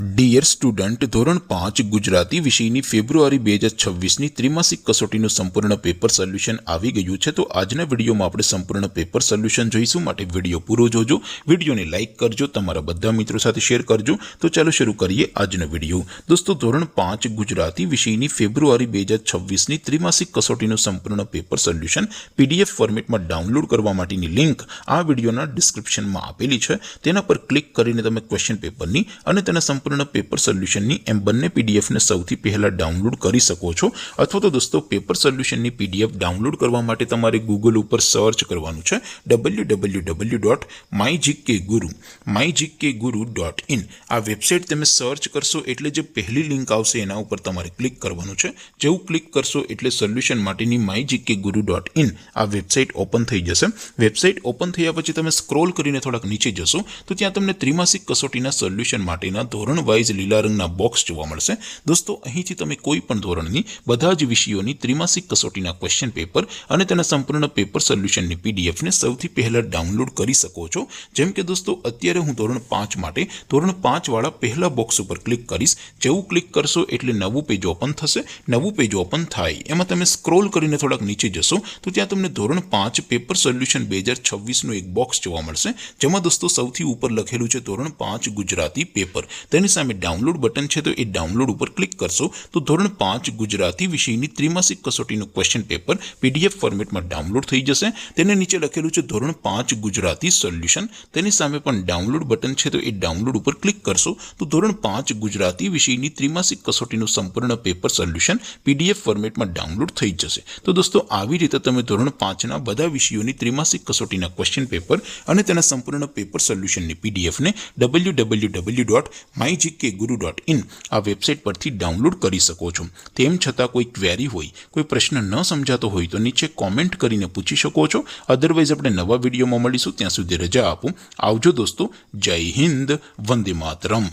Dear student, ધોરણ 5 ગુજરાતી વિષયની ફેબ્રુઆરી 2026ની ત્રિમાસિક કસોટીનું સંપૂર્ણ પેપર સોલ્યુશન આવી ગયું છે। તો આજના વિડીયોમાં આપણે સંપૂર્ણ પેપર સોલ્યુશન જોઈશું, માટે વિડીયો પૂરો જોજો, વિડીયોને લાઇક કરજો, તમારા બધા મિત્રો સાથે શેર કરજો। તો ચાલો શરૂ કરીએ આજનો વિડીયો। દોસ્તો, ધોરણ 5 ગુજરાતી વિષયની ફેબ્રુઆરી 2026ની ત્રિમાસિક કસોટીનું સંપૂર્ણ પેપર સોલ્યુશન PDF ફોર્મેટમાં ડાઉનલોડ કરવા માટેની લિંક આ વિડીયોના ડિસ્ક્રિપ્શનમાં આપેલી છે। તેના પર ક્લિક કરીને તમે ક્વેશ્ચન પેપરની અને તેના સંપૂર્ણ પેપર સોલ્યુશનની એમ બંને PDF ને સૌથી પહેલા ડાઉનલોડ કરી શકો છો। અથવા તો દોસ્તો, પેપર સોલ્યુશનની PDF ડાઉનલોડ કરવા માટે તમારે ગૂગલ ઉપર સર્ચ કરવાનું છે www.mygkguru.in। આ વેબસાઇટ તમે સર્ચ કરશો એટલે જે પહેલી લિંક આવશે એના ઉપર તમારે ક્લિક કરવાનું છે। જેવું ક્લિક કરશો એટલે સોલ્યુશન માટેની mygkguru.in આ વેબસાઇટ ઓપન થઈ જશે। વેબસાઇટ ઓપન થયા પછી તમે સ્ક્રોલ કરીને થોડાક નીચે જશો તો ત્યાં તમને ત્રિમાસિક કસોટીના સોલ્યુશન માટેના ધોરણ વાઇઝ લીલા રંગના બોક્સ જોવા મળશે। દોસ્તો, અહીંથી તમે કોઈ પણ ધોરણની બધા જ વિષયોની ત્રિમાસિક કસોટીના ક્વેશ્ચન પેપર અને તેના સંપૂર્ણ પેપર સોલ્યુશનની PDF ને સૌથી પહેલા ડાઉનલોડ કરી શકો છો। જેમ કે દોસ્તો, અત્યારે હું ધોરણ 5 માટે ધોરણ 5 વાળા પહેલા બોક્સ ઉપર ક્લિક કરીશ। જેવું ક્લિક કરશો એટલે નવું પેજ ઓપન થશે। નવું પેજ ઓપન થાય એમાં તમે સ્ક્રોલ કરીને થોડાક નીચે જશો તો ત્યાં તમને ધોરણ 5 પેપર સોલ્યુશન 2026નું એક બોક્સ જોવા મળશે, જેમાં દોસ્તો સૌથી ઉપર લખેલું છે ધોરણ 5 ગુજરાતી પેપર। તેની સામે ડાઉનલોડ બટન છે, તો એ ડાઉનલોડ ઉપર ક્લિક કરશો તો ધોરણ 5 ગુજરાતી વિષયની ત્રિમાસિક કસોટીનું ક્વેશ્ચન પેપર PDF ફોર્મેટમાં ડાઉનલોડ થઈ જશે। તેને નીચે લખેલું છે ધોરણ 5 ગુજરાતી સોલ્યુશન, તેની સામે પણ ડાઉનલોડ બટન છે, તો એ ડાઉનલોડ ઉપર ક્લિક કરશો તો ધોરણ 5 ગુજરાતી વિષયની ત્રિમાસિક કસોટીનું સંપૂર્ણ પેપર સોલ્યુશન PDF ફોર્મેટમાં ડાઉનલોડ થઈ જશે। તો દોસ્તો, આવી રીતે તમે ધોરણ 5ના બધા વિષયોની ત્રિમાસિક કસોટીના ક્વેશ્ચન પેપર અને તેના સંપૂર્ણ પેપર સોલ્યુશનની PDF ને www.mygkguru.in આ વેબસાઇટ પરથી ડાઉનલોડ કરી શકો છો। તેમ છતાં કોઈ ક્વેરી હોય, કોઈ પ્રશ્ન ન સમજાતો હોય તો નીચે કોમેન્ટ કરીને પૂછી શકો છો। અધરવાઇઝ આપણે નવા વિડીયોમાં મળીશું, ત્યાં સુધી રજા આપો। આવજો દોસ્તો, જય હિન્દ, વંદે માતરમ।